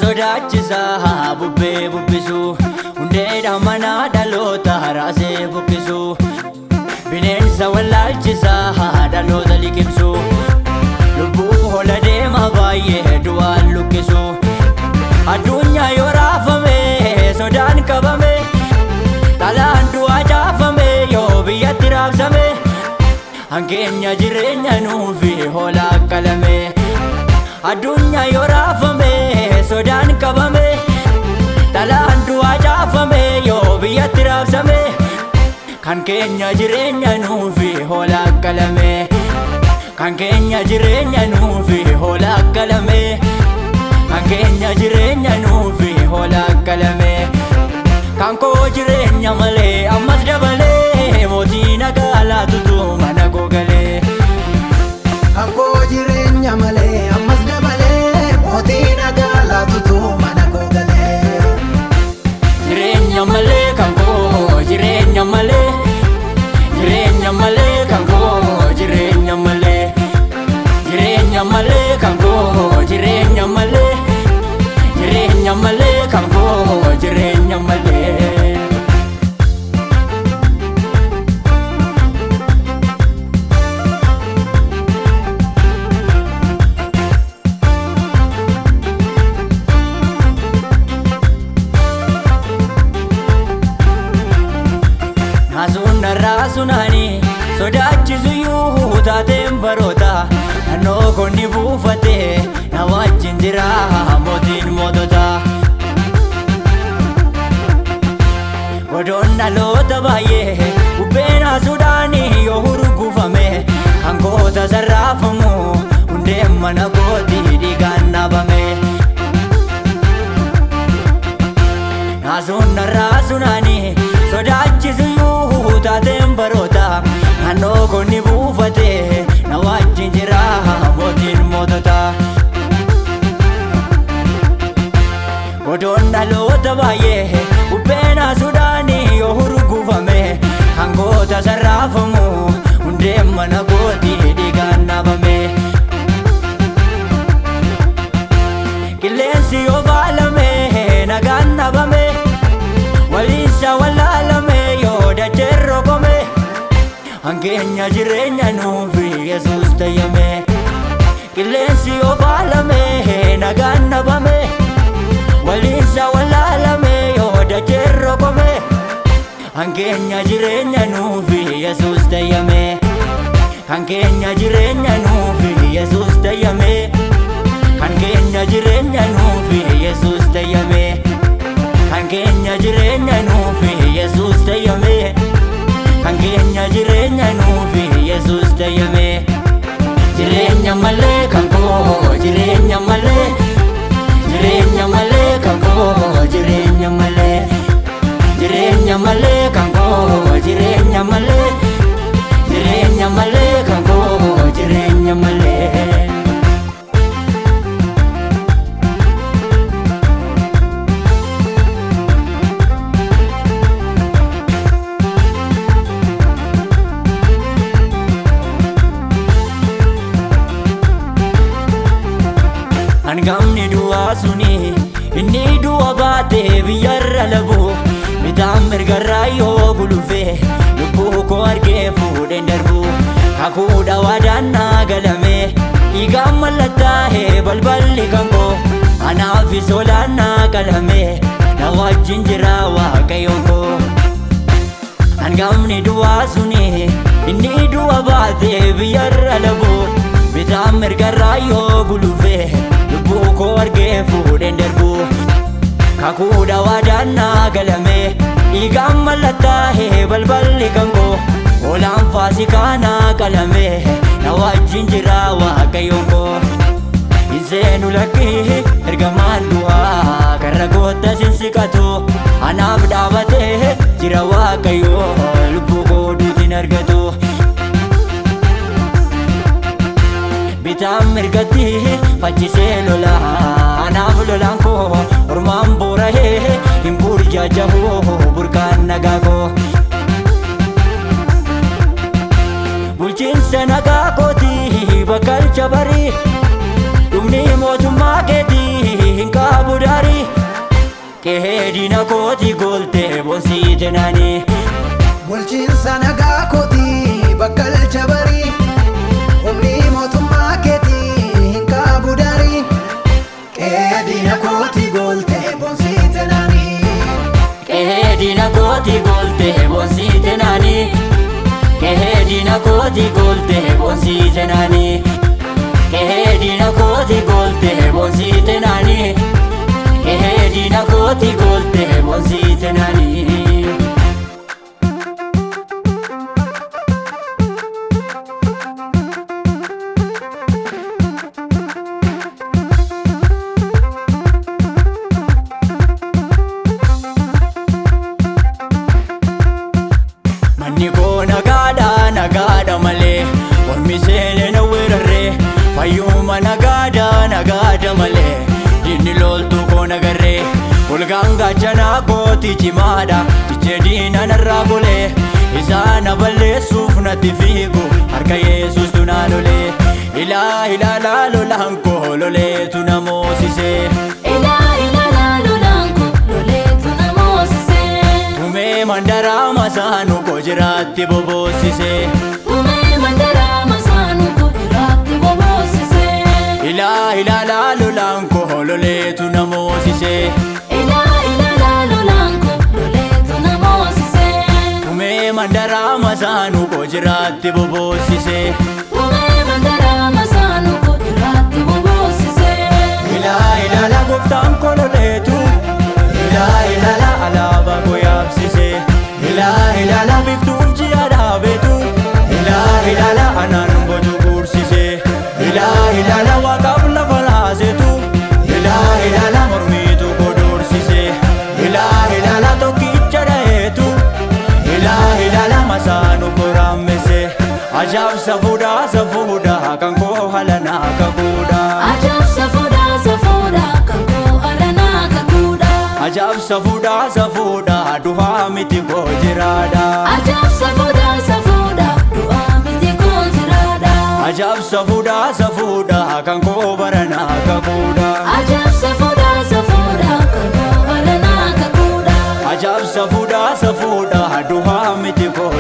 sodaachisa bubbee bubbisu hundeedha mana dhaloota raasee bukkisu bineensa wallaalchisa dhaloota liqimsu lubbuu hola deema baay'ee du'aan lukkisu addunyaa yoo raafame sodaan qabame dhalaan du'aa caafame yoo biyyatti raabsame hankeenya jireenya nuufi hola qalame addunyaa yoo raafame sodaan qabame dhalaan du'aa caafame yoo biyyatti raabsame kan keenya jireenya nuufi hola qalame kan keenya jireenya nuufi hola qalame kan keenya jireenya nuufi hola qalame kan koo jireenya malee ammas dabalee mootii nagaa laatutu mana koo galee kan koo jireenya malee ammas dabalee mootii nagaa laatutu mana koo galee jireenya malee kan koo jireenya malee jireenya malee kan koo jireenya malee jireenya malee kan koo jireenya malee jireenya malee kan koo jireenya malee Sunani sodaachisuyyuu taateen baroota naannoo konni buufate na wajjin jira mootiin mootota godoon dhaloota baay'ee bubbeen haasuudhaani yoo hurgufame kan koota sarraafamu hundeen mana kootii dhiigaan dhaabame naasuun narraa sunaani sodaachisuyyuu taateen baroota naannoo konni buufate na wajjin jira mootiin mootota godoon dhaloota baay'ee bubbeen haasuudhaani yoo hurgufame kan koota sarraafamu hundeen mana kootii dhiigaan dhaabame qilleensi yoo faalame nagaan dhabame waliinsa wallaalame yoo dacheen rogome hankeenya jireenya nuufi Yesuus tayyame qilleensi yoo faalame nagaan dhabame waliinsa wallaalame yoo dacheen rogome hankeenya jireenya nuufi Yesuus tayyame hankeenya jireenya nuufi Yesuus tayyame hankeenya jireenya nuufi Yesuus tayyame hankeenya jireenya nuufi Yesuus tayyame hankeenya jireenya nuufi Yesuus tayyame jireenya malee kan koo jireenya malee jireenya malee kan koo jireenya malee jireenya malee kan koo jireenya malee jireenya malee kan koo jireenya malee Angamni du'aa suni inni du'a baatee biyyarra labu bitaan mirgarraa yoo gulufe lubbuu koo argee fuudheen darbu kakuudha waadaan naa galame dhiigaan mallattaa'ee balballi kan koo anaafis olaan naa qalame na wajjin jira waaqayyoon koo angamni du'aa suni inni du'a baatee biyyarra labu bitaan mirgarraa yoo gulufe lubbuu koo argee fuudheen darbu kakuudha waadaan naa galame dhiigaan mallattaa'ee balballi kan koo olaan faasikaa naa qalame na wajjin jira waaqayyoon koo hin seenu lakkii ergamaan du'aa karra gootta sinsiqatu anaaf dhaabatee jira waaqayyoo lubbuu koo duutiin argatu bitaan mirgatti faccisee lola anaaf lolaan koo ormaan boorahee hin burjaajahu burkaan nagaa koo bulchiinsa nagaa kootii bakkalcha barii dhumni mootummaa keetii hin qabu Qe'ee diina kooti goltee boonsiite naani. Bulchiinsa nagaa kooti bakkalcha barii. Humni mootummaa keetii hin qabu darii. Qe'ee diina kooti goltee boonsiite naani. Qe'ee diina kooti goltee boonsiite naani. Qe'ee diina kooti goltee boonsiite naani. Qe'ee diina kooti goltee boonsiite naani. Qe'ee diina kooti goltee boonsiite naani. Manni koo nagaadha malee ormi seenee na weerarree. Fayyuma nagaadha malee diinni loltuu koo nagarree. Olgaan gaachanaa kooti cimaadha jichee diina narraa golee. Isaa na balleessuuf natti fiigu harka Yesuustu na lolee. Ilaa lolaan koo loleetu na moosisee. Tumee mandaraa masaanu koo jiraatti boboosisee. Ilaa lolaan koo loleetu na moosisee. Tumee mandaraa masaanu koo jiraatti boboosisee. Ilaa gooftaan koo loleetu. Ilaa alaabaa koo yaabsisee. Ilaa biftuuf ji'a dhaabetu. Ilaa anaan bocu guursisee. Ilaa waaqaaf lafa laasetu. Ilaa mormiitu koo doorsisee. Ilaa tokkicha dha'eetu. Ilaa masaanu koo raammesee. Ajab Safuudha kan koo halanaa kakuudha. Ajab Safuudha kan koo halanaa kakuudha. Ajab Safuudha du'aa miti koo jiraadha. Ajab Safuudha du'aa miti koo jiraadha. Ajab Safuudha kan koo baranaa kakuudha. Ajab Safuudha kan koo halanaa kakuudha. Ajab Safuudha du'aa miti koo